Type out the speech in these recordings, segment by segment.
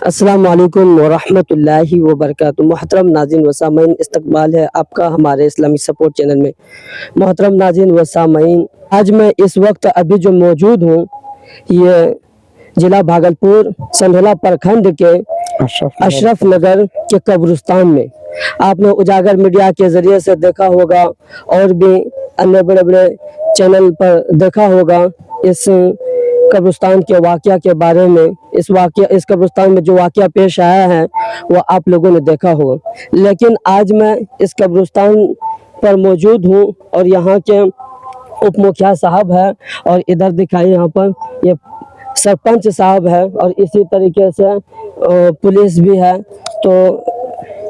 अस्सलाम वालेकुम वरहमतुल्लाहि वबरकातुहू। मोहतरम नाज़रीन व सामईन, इस्तकबाल है आपका हमारे इस्लामी सपोर्ट चैनल में। मोहतरम नाज़रीन व सामईन, आज मैं इस वक्त अभी जो मौजूद हूँ, ये ज़िला भागलपुर संधोला प्रखंड के अशरफ नगर के कब्रिस्तान में। आपने उजागर मीडिया के ज़रिए से देखा होगा और भी अन्य बड़े बड़े चैनल पर देखा होगा इस कब्रिस्तान के वाक़या के बारे में। इस कब्रिस्तान में जो वाक़या पेश आया है वो आप लोगों ने देखा होगा, लेकिन आज मैं इस कब्रिस्तान पर मौजूद हूँ और यहाँ के उप मुखिया साहब है और इधर दिखाई यहाँ पर ये सरपंच साहब है और इसी तरीके से पुलिस भी है। तो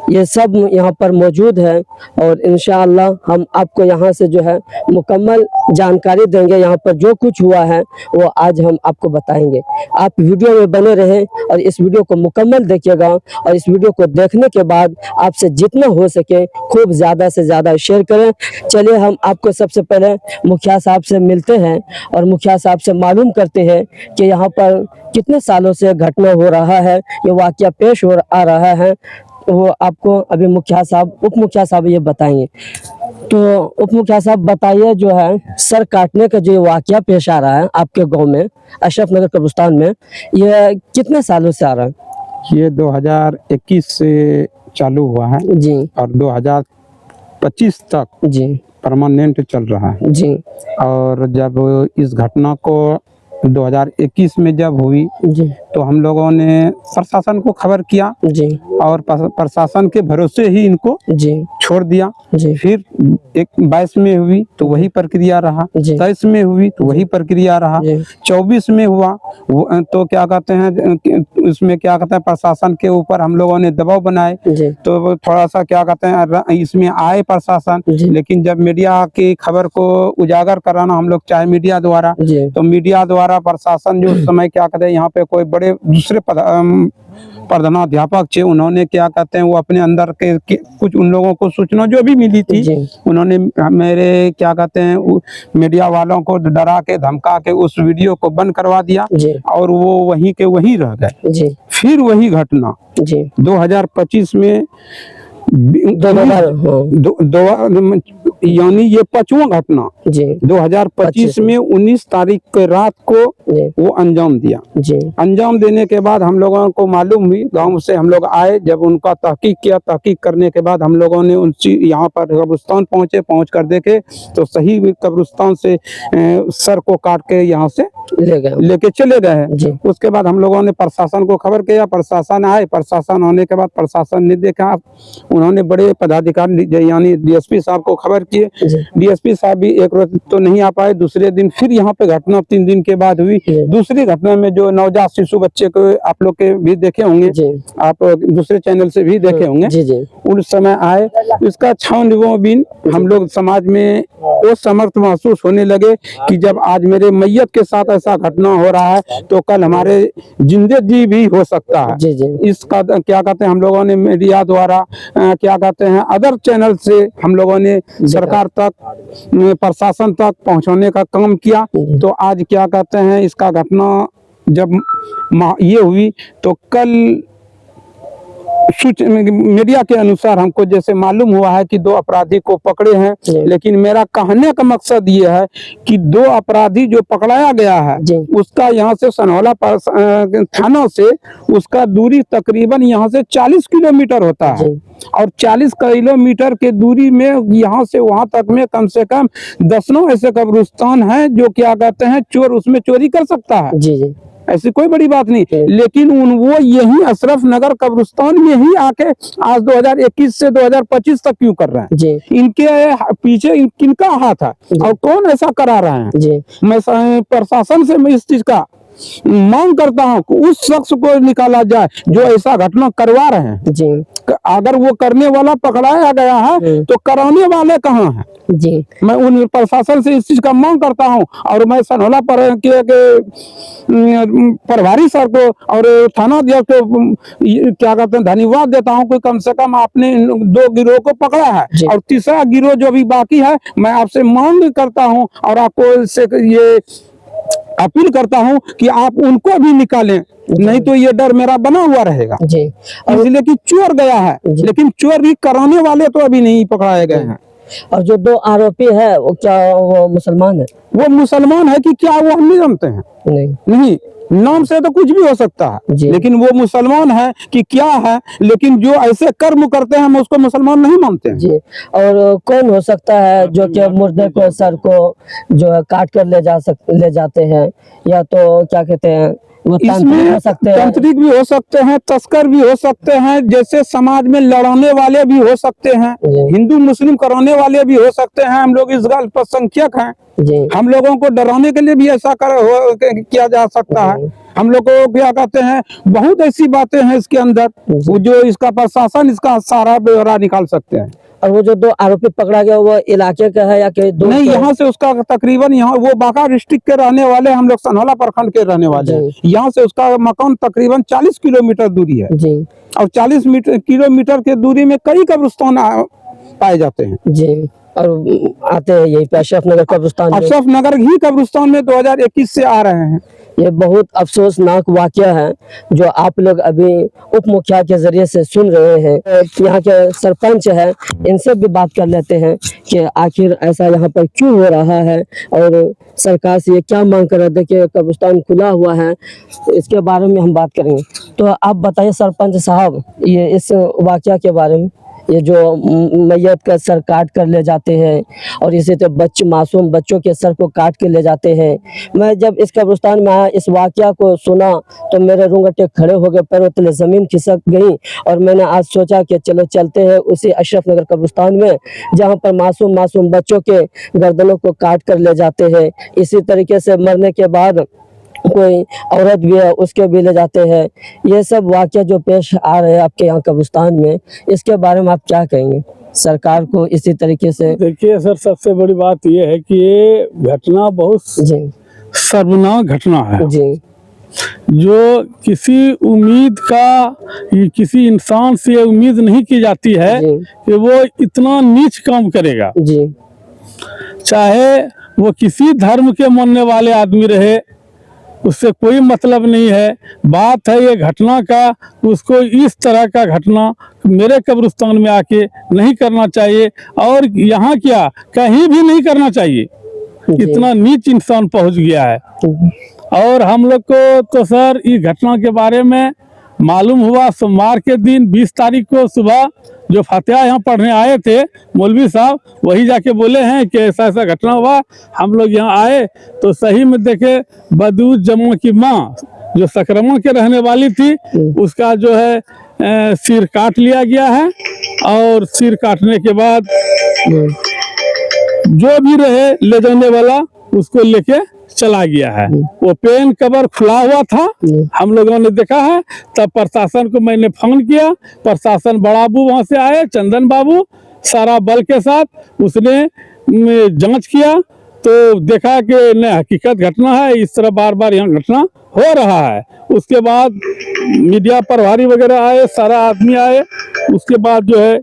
ये सब यहाँ पर मौजूद है और इंशाअल्लाह हम आपको यहाँ से जो है मुकम्मल जानकारी देंगे। यहाँ पर जो कुछ हुआ है वो आज हम आपको बताएंगे। आप वीडियो में बने रहें और इस वीडियो को मुकम्मल देखिएगा और इस वीडियो को देखने के बाद आपसे जितना हो सके खूब ज़्यादा से ज़्यादा शेयर करें। चलिए हम आपको सबसे पहले मुखिया साहब से मिलते हैं और मुखिया साहब से मालूम करते हैं कि यहाँ पर कितने सालों से घटना हो रहा है, ये वाक़या पेश हो आ रहा है। वो आपको अभी मुखिया साहब, उप मुखिया साहब ये बताएंगे। तो उप मुखिया साहब बताइए, जो है सर काटने का जो वाक़या पेश आ रहा है आपके गांव में अशरफ नगर कब्रिस्तान में, ये कितने सालों से आ रहा है? ये 2021 से चालू हुआ है जी और 2025 तक जी परमानेंट चल रहा है जी। और जब इस घटना को 2021 में जब हुई जी तो हम लोगों ने प्रशासन को खबर किया जी और प्रशासन के भरोसे ही इनको जी छोड़ दिया। जी फिर 22 में हुई तो वही प्रक्रिया रहा, जी 23 में हुई तो वही प्रक्रिया रहा, जी 24 में हुआ तो क्या कहते हैं, उसमें क्या कहते हैं प्रशासन के ऊपर हम लोगों ने दबाव बनाए। जी तो थोड़ा सा क्या कहते हैं इसमें आए प्रशासन, जी लेकिन जब मीडिया की खबर को उजागर कराना हम लोग चाहे मीडिया द्वारा, जी तो मीडिया द्वारा प्रशासन जो उस समय क्या कहते हैं यहाँ पे कोई बड़े दूसरे प्रधानाध्यापक थे, उन्होंने क्या कहते हैं वो अपने अंदर के कुछ उन लोगों को सूचना जो भी मिली थी, जी उन्होंने मेरे क्या कहते हैं मीडिया वालों को डरा के धमका के उस वीडियो को बंद करवा दिया जी और वो वहीं के वहीं रह गए। जी फिर वही घटना जी 2025 में हाँ। यानी ये 5वां घटना जी 2025 में 19 तारीख के रात को जी वो अंजाम दिया। जी अंजाम देने के बाद हम लोगों को मालूम हुई, गांव से हम लोग आए, जब उनका तहकीक किया, तहकीक करने के बाद हम लोगों ने उनसे यहाँ पर कब्रिस्तान पहुंचे, पहुंच कर देखे तो सही कब्रिस्तान से सर को काट के यहाँ से लेके चले गए हैं। उसके बाद हम लोगों ने प्रशासन को खबर किया, प्रशासन आए, प्रशासन होने के बाद प्रशासन ने देखा, उन्होंने बड़े पदाधिकारी यानी डीएसपी साहब को खबर किए। डीएसपी साहब भी एक रोज तो नहीं आ पाए, दूसरे दिन फिर यहाँ पे घटना 3 दिन के बाद हुई। दूसरी घटना में जो नवजात शिशु बच्चे को आप लोग के भी देखे होंगे, आप दूसरे चैनल से भी देखे होंगे, उस समय आए, इसका छानबीन हम लोग समाज में वो समर्थ महसूस होने लगे कि जब आज मेरे मैयत के साथ ऐसा घटना हो रहा है तो कल हमारे जिंदे जी भी हो सकता है। इसका क्या कहते हैं हम लोगों ने मीडिया द्वारा क्या कहते हैं अदर चैनल से हम लोगों ने सरकार तक, प्रशासन तक पहुंचाने का काम किया। तो आज क्या कहते हैं इसका घटना जब ये हुई तो कल मीडिया के अनुसार हमको जैसे मालूम हुआ है कि 2 अपराधी को पकड़े हैं, लेकिन मेरा कहने का मकसद ये है कि 2 अपराधी जो पकड़ाया गया है उसका यहाँ से सनहौला थाना से उसका दूरी तकरीबन यहाँ से 40 किलोमीटर होता है और 40 किलोमीटर के दूरी में यहाँ से वहाँ तक में कम से कम 10 ऐसे कब्रिस्तान हैं जो क्या कहते हैं चोर उसमें चोरी कर सकता है। ऐसी कोई बड़ी बात नहीं, लेकिन वो यही अशरफ नगर कब्रिस्तान में ही आके आज 2021 से 2025 तक क्यों कर रहे हैं? इनके पीछे किनका हाथ है और कौन ऐसा करा रहे हैं? मैं प्रशासन से मैं इस चीज का मांग करता हूँ कि उस शख्स को निकाला जाए जो ऐसा घटना करवा रहे हैं। अगर वो करने वाला पकड़ाया गया है तो कराने वाले कहाँ हैं? मैं उन प्रशासन से इस चीज का मांग करता हूं और मैं सनहौला पर के प्रभारी सर को और थाना अध्यक्ष को क्या कहते हैं धन्यवाद देता हूं कि कम से कम आपने 2 गिरोह को पकड़ा है और तीसरा गिरोह जो भी बाकी है मैं आपसे मांग करता हूं और आपको इससे ये अपील करता हूं कि आप उनको भी निकालें, नहीं तो ये डर मेरा बना हुआ रहेगा। जी। और इसलिए कि चोर गया है, जी। लेकिन चोर भी कराने वाले तो अभी नहीं पकड़ाए गए हैं। और जो 2 आरोपी है वो क्या वो मुसलमान है? वो मुसलमान है कि क्या वो हम नहीं जानते हैं। नहीं। नहीं, नाम से तो कुछ भी हो सकता है, जी। लेकिन वो मुसलमान है कि क्या है, लेकिन जो ऐसे कर्म करते हैं हम उसको मुसलमान नहीं मानते हैं। जी। और कौन हो सकता है जो कि मुर्दे को सर को जो है काट कर ले जाते हैं, या तो क्या कहते हैं वो तांत्रिक इसमें हो सकते हैं? तांत्रिक भी हो सकते हैं, तस्कर भी हो सकते हैं, जैसे समाज में लड़ाने वाले भी हो सकते हैं, जी। हिंदू मुस्लिम कराने वाले भी हो सकते हैं। हम लोग इस गल पर संख्यक हैं। जी। हम लोगों को डराने के लिए भी ऐसा किया जा सकता है। हम लोग को क्या कहते हैं, बहुत ऐसी बातें हैं इसके अंदर वो जो इसका प्रशासन इसका सारा ब्यौरा निकाल सकते हैं। और वो जो 2 आरोपी पकड़ा गया वो इलाके का है या कहीं दूर नहीं, का है? यहाँ से उसका तकरीबन यहाँ वो बांका डिस्ट्रिक्ट के रहने वाले, हम लोग सनहौला प्रखंड के रहने वाले हैं। यहाँ से उसका मकान तकरीबन 40 किलोमीटर दूरी है। जी। और 40 किलोमीटर के दूरी में कई कब्रिस्तान पाए जाते हैं। जी। और आते हैं यही पे अशरफ नगर कब्रिस्तान में। अशरफ नगर ही कब्रिस्तान में 2021 से आ रहे हैं। ये बहुत अफसोसनाक वाकया है जो आप लोग अभी उप मुखिया के जरिए से सुन रहे हैं। यहाँ के सरपंच है, इनसे भी बात कर लेते हैं कि आखिर ऐसा यहाँ पर क्यों हो रहा है और सरकार से ये क्या मांग कर रहे थे कि कब्रिस्तान खुला हुआ है, इसके बारे में हम बात करेंगे। तो आप बताइए सरपंच साहब, ये इस वाकया के बारे में, ये जो मैयत का सर काट कर ले जाते हैं और इसी तरह मासूम बच्चों के सर को काट के ले जाते हैं। मैं जब इस कब्रिस्तान में आया, इस वाकया को सुना तो मेरे रुंगटे खड़े हो गए, पैरों तले जमीन खिसक गई और मैंने आज सोचा कि चलो चलते हैं उसी अशरफ नगर कब्रिस्तान में जहाँ पर मासूम बच्चों के गर्दनों को काट कर ले जाते हैं। इसी तरीके से मरने के बाद कोई औरत भी है उसके भी ले जाते हैं। ये सब वाकया जो पेश आ रहे हैं आपके यहाँ कब्रिस्तान में, इसके बारे में आप क्या कहेंगे? सरकार को इसी तरीके से देखिए सर, सबसे बड़ी बात यह है कि ये घटना बहुत जी शर्मनाक घटना है। जी जो किसी उम्मीद का, किसी इंसान से ये उम्मीद नहीं की जाती है जी कि वो इतना नीच काम करेगा। जी चाहे वो किसी धर्म के मानने वाले आदमी रहे, उससे कोई मतलब नहीं है। बात है ये घटना का, उसको इस तरह का घटना मेरे कब्रिस्तान में आके नहीं करना चाहिए, और यहाँ क्या कहीं भी नहीं करना चाहिए। इतना नीच इंसान पहुंच गया है। और हम लोग को तो सर इस घटना के बारे में मालूम हुआ सोमवार के दिन 20 तारीख को सुबह, जो फातिहा यहाँ पढ़ने आए थे मौलवी साहब, वही जाके बोले हैं कि ऐसा ऐसा घटना हुआ। हम लोग यहाँ आए तो सही में देखे बदूज जमा की माँ जो सकरमा के रहने वाली थी, उसका जो है सिर काट लिया गया है। और सिर काटने के बाद जो भी रहे ले जाने वाला उसको लेके चला गया है। वो पेन कवर खुला हुआ था, हम लोगों ने देखा है। तब प्रशासन को मैंने फोन किया, प्रशासन बड़ाबू वहां से आए, चंदन बाबू सारा बल के साथ, उसने जांच किया तो देखा कि न हकीकत घटना है, इस तरह बार बार यहाँ घटना हो रहा है। उसके बाद मीडिया प्रभारी वगैरह आए, सारा आदमी आए। उसके बाद जो है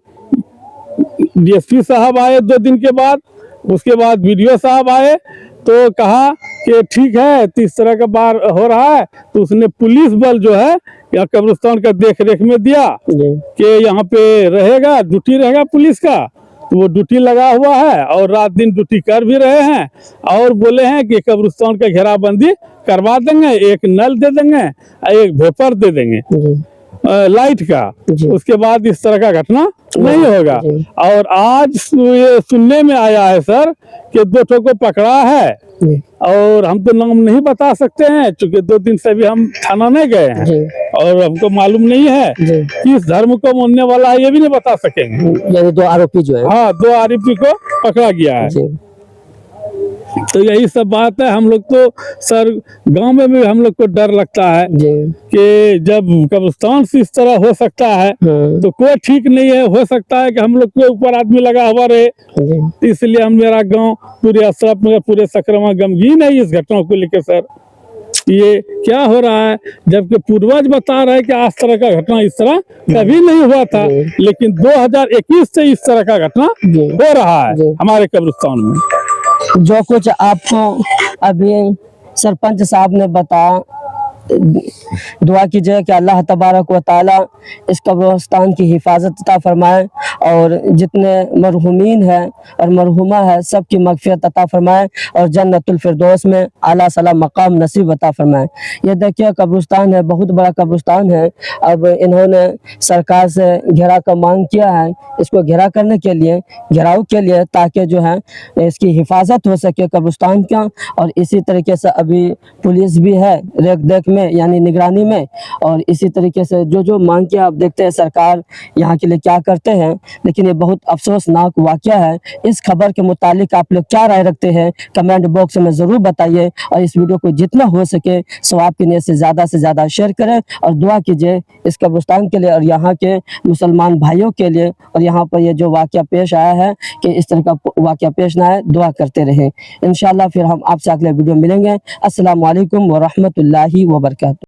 डीएसपी साहब आए 2 दिन के बाद। उसके बाद वीडियो साहब आए तो कहा कि ठीक है, तो इस तरह का बार हो रहा है। तो उसने पुलिस बल जो है यहाँ कब्रिस्तान का देख रेख में दिया कि यहाँ पे रहेगा, ड्यूटी रहेगा पुलिस का। तो वो ड्यूटी लगा हुआ है और रात दिन ड्यूटी कर भी रहे हैं। और बोले हैं कि कब्रिस्तान का घेराबंदी करवा देंगे, एक नल दे देंगे, एक भेपर दे देंगे लाइट का। उसके बाद इस तरह का घटना नहीं होगा। और आज ये सुनने में आया है सर कि 2 ठो को पकड़ा है, और हम तो नाम नहीं बता सकते हैं क्योंकि 2 दिन से भी हम थाना नहीं गए हैं और हमको मालूम नहीं है किस धर्म को मानने वाला है, ये भी नहीं बता सकेंगे। यानी 2 आरोपी जो है, हाँ, 2 आरोपी को पकड़ा गया है। तो यही सब बात है। हम लोग तो सर गांव में भी हम लोग को डर लगता है कि जब कब्रिस्तान से इस तरह हो सकता है तो कोई ठीक नहीं है। हो सकता है कि हम लोग के ऊपर आदमी लगा हुआ रहे, इसलिए हम मेरा गांव पूरे अशरफ में पूरे सकरमा गमगीन है इस घटना को लेकर। सर ये क्या हो रहा है, जबकि पूर्वज बता रहे हैं कि आज तरह का घटना इस तरह कभी नहीं हुआ था, लेकिन 2021 से इस तरह का घटना हो रहा है हमारे कब्रिस्तान में। जो कुछ आपको अभी सरपंच साहब ने बताया, दुआ कीजिए कि अल्लाह तबारक व ताला इस कब्रिस्तान की हिफाजत अता फरमाए और जितने मरहुमीन हैं और मरहुमा है सबकी मगफिरत अता फरमाए और जन्नतुल फिरदौस में आला सला मकाम नसीब अता फरमाए। ये देखिए कब्रिस्तान है, बहुत बड़ा कब्रिस्तान है। अब इन्होंने सरकार से घेरा का मांग किया है, इसको घेरा करने के लिए, घेराव के लिए, ताकि जो है इसकी हिफाजत हो सके कब्रिस्तान का। और इसी तरीके से अभी पुलिस भी है रेख देख में, यानी निगरानी में। और इसी तरीके से जो जो मांग किया, आप देखते हैं सरकार यहाँ के लिए क्या करते हैं। लेकिन ये बहुत अफसोसनाक वाक़या है। इस खबर के मुतालिक आप लोग क्या राय रखते हैं कमेंट बॉक्स में ज़रूर बताइए और इस वीडियो को जितना हो सके सवाब की नीयत से ज़्यादा शेयर करें और दुआ कीजिए इस कब्रिस्तान के लिए और यहाँ के मुसलमान भाइयों के लिए। और यहाँ पर ये जो वाक़या पेश आया है कि इस तरह का वाक़या पेश ना आए, दुआ करते रहें। इंशाअल्लाह फिर हम आपसे अगले वीडियो मिलेंगे। अस्सलामु अलैकुम व रहमतुल्लाहि व बरकातुहू।